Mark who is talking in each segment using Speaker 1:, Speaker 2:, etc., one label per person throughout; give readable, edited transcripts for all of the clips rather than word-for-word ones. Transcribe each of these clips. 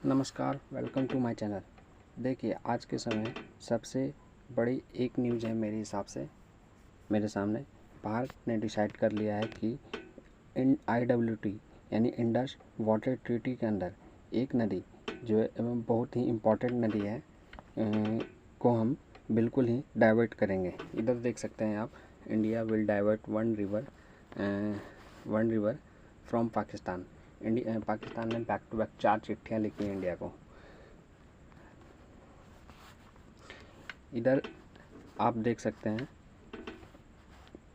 Speaker 1: नमस्कार, welcome to my channel. देखिए, आज के समय सबसे बड़ी एक न्यूज़ है मेरे हिसाब से मेरे सामने। भारत ने डिसाइड कर लिया है कि IWT यानी इंडस वाटर ट्रीटी के अंदर एक नदी जो है बहुत ही इम्पोर्टेंट नदी है को हम बिल्कुल ही डाइवर्ट करेंगे। इधर देख सकते हैं आप, India will divert one river from Pakistan. Pakistan ने बैक टू बैक 4 चिट्ठियाँ लिखी हैं इंडिया को। इधर आप देख सकते हैं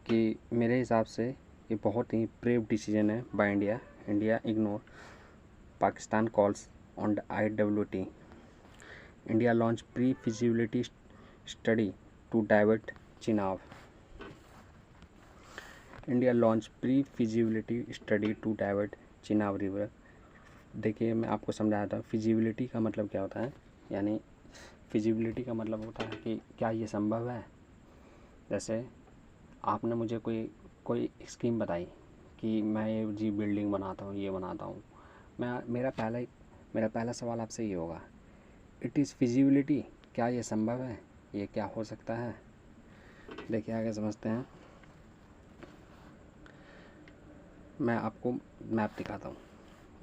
Speaker 1: कि मेरे हिसाब से ये बहुत ही ब्रेव डिसीजन है by India. India ignore Pakistan calls on the IWT। India launch pre feasibility study to divert Chenab. India launch pre feasibility study to divert Chenab river. देखिए, मैं आपको समझाया था फिजिबिलिटी का मतलब क्या होता है। यानी फिजिबिलिटी का मतलब होता है कि क्या ये संभव है। जैसे आपने मुझे कोई स्कीम बताई कि मैं ये जी बिल्डिंग बनाता हूँ, ये बनाता हूँ। मेरा पहला सवाल आपसे ये होगा, इट इज़ फिजिबिलिटी, क्या ये संभव है, ये क्या हो सकता है। देखिए, आगे समझते हैं। मैं आपको मैप दिखाता हूँ।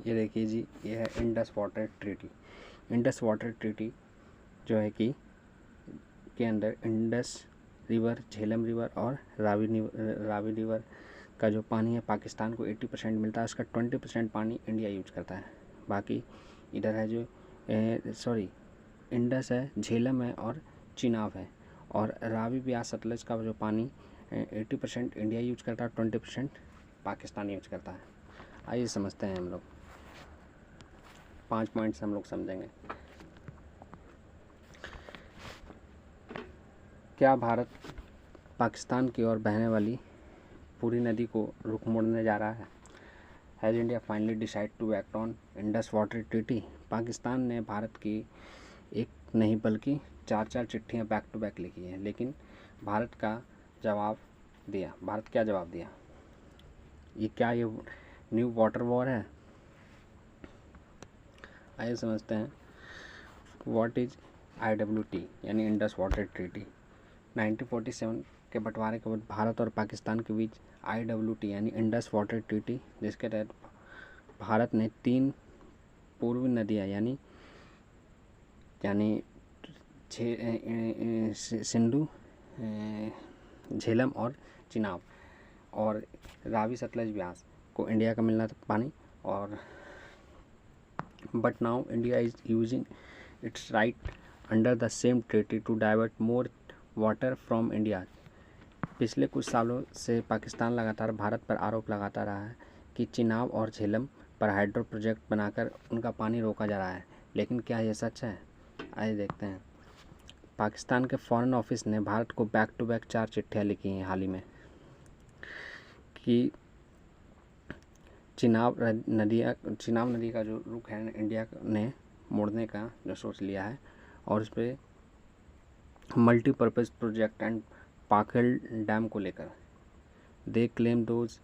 Speaker 1: ये देखिए जी, ये है Indus water treaty. Indus water treaty जो है कि के अंदर इंडस रिवर, झेलम रिवर और रावी रिवर का जो पानी है पाकिस्तान को 80% मिलता है। उसका 20% पानी इंडिया यूज करता है। बाकी इधर है जो इंडस है, झेलम है और चिनाब है। और रावी, ब्यास, सतलज का जो पानी 80% इंडिया यूज करता है, 20% पाकिस्तान यूज करता है। आइए समझते हैं हम लोग। 5 पॉइंट्स हम लोग समझेंगे। क्या भारत पाकिस्तान की ओर बहने वाली पूरी नदी को रुख मोड़ने जा रहा है? Has India finally decide to act on Indus water treaty? Pakistan ने भारत की एक नहीं बल्कि 4 चिट्ठियाँ बैक टू बैक लिखी हैं, लेकिन भारत क्या जवाब दिया? ये न्यू वाटर वॉर है? आइए समझते हैं। व्हाट इज IWT यानी इंडस वाटर ट्रीटी? 1947 के बंटवारे के बाद भारत और पाकिस्तान के बीच IWT यानी इंडस वाटर ट्रीटी, जिसके तहत भारत ने 3 पूर्वी नदियाँ यानी सिंधु, झेलम और चिनाब और रावी, सतलज, ब्यास को इंडिया का मिलना था पानी। और but now India is using its right under the same treaty to divert more water from India. पिछले कुछ सालों से पाकिस्तान लगातार भारत पर आरोप लगाता रहा है कि चिनाब और झेलम पर हाइड्रो प्रोजेक्ट बनाकर उनका पानी रोका जा रहा है, लेकिन क्या यह सच है? आइए देखते हैं। पाकिस्तान के फॉरेन ऑफिस ने भारत को बैक टू बैक 4 चिट्ठियाँ लिखी हैं हाल ही में कि चिनाब नदी का जो रुख है इंडिया ने मोड़ने का जो सोच लिया है, और उस पर multipurpose project and Pakal dam को लेकर। They claim those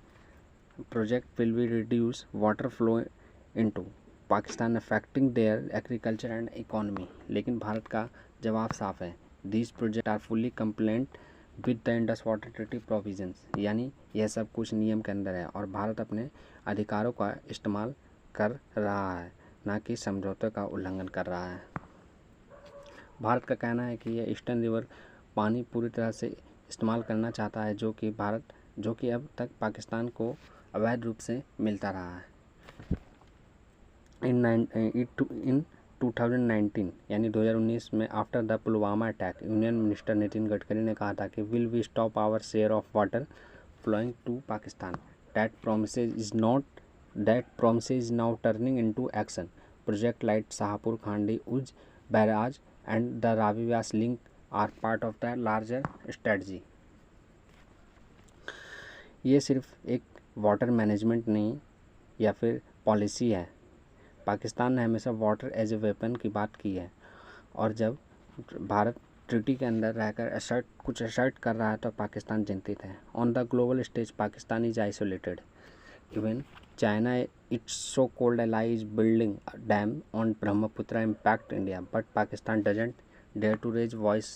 Speaker 1: project will be reduce water flow into Pakistan affecting their agriculture and economy. लेकिन भारत का जवाब साफ है, these project are fully compliant with the Indus water treaty provisions. यानी यह सब कुछ नियम के अंदर है और भारत अपने अधिकारों का इस्तेमाल कर रहा है, ना कि समझौते का उल्लंघन कर रहा है। भारत का कहना है कि यह ईस्टर्न रिवर पानी पूरी तरह से इस्तेमाल करना चाहता है, जो कि अब तक पाकिस्तान को अवैध रूप से मिलता रहा है। इन 2019 यानी 2019 में after the Pulwama attack, union minister Nitin Gadkari ने कहा था कि will we stop our share of water flowing to Pakistan. That promise is now turning into action. Project like Shahpur Kandi Ujh barrage and the Ravi Vyas link are part of the larger strategy. ये सिर्फ एक water management नहीं या फिर policy है। पाकिस्तान ने हमेशा water as a weapon की बात की है, और जब भारत ट्रीटी के अंदर रहकर कुछ असर्ट कर रहा है तो पाकिस्तान चिंतित है। On the global stage Pakistan is isolated. Even China, its so-called ally, is building a dam on Brahmaputra impact India, but Pakistan doesn't dare to raise voice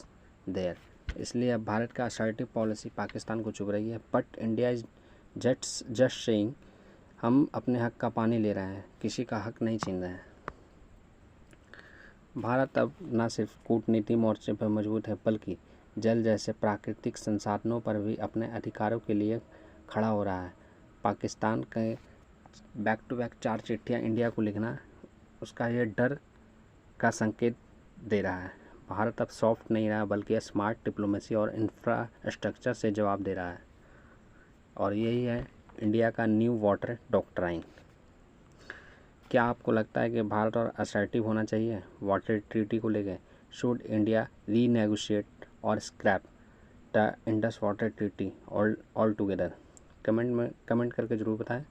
Speaker 1: there. इसलिए अब भारत का असर्टिव पॉलिसी पाकिस्तान को चुभ रही है, but India is just saying हम अपने हक का पानी ले रहे हैं, किसी का हक नहीं छीन रहे हैं। भारत अब न सिर्फ कूटनीति मोर्चे पर मजबूत है, बल्कि जल जैसे प्राकृतिक संसाधनों पर भी अपने अधिकारों के लिए खड़ा हो रहा है। पाकिस्तान के बैक टू बैक 4 चिट्ठियाँ इंडिया को लिखना उसका ये डर का संकेत दे रहा है। भारत अब सॉफ्ट नहीं रहा, बल्कि स्मार्ट डिप्लोमेसी और इंफ्रास्ट्रक्चर से जवाब दे रहा है। और यही है इंडिया का न्यू वाटर डॉक्ट्राइन। क्या आपको लगता है कि भारत और असर्टिव होना चाहिए वाटर ट्रीटी को लेकर? शुड इंडिया रीनेगोशिएट और scrap the Indus water treaty all together? Comment करके ज़रूर बताएं।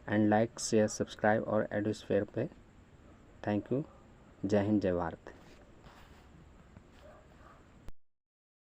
Speaker 1: एंड लाइक शेयर सब्सक्राइब और एडोस्फेयर पे। Thank you. जय हिंद, जय भारत।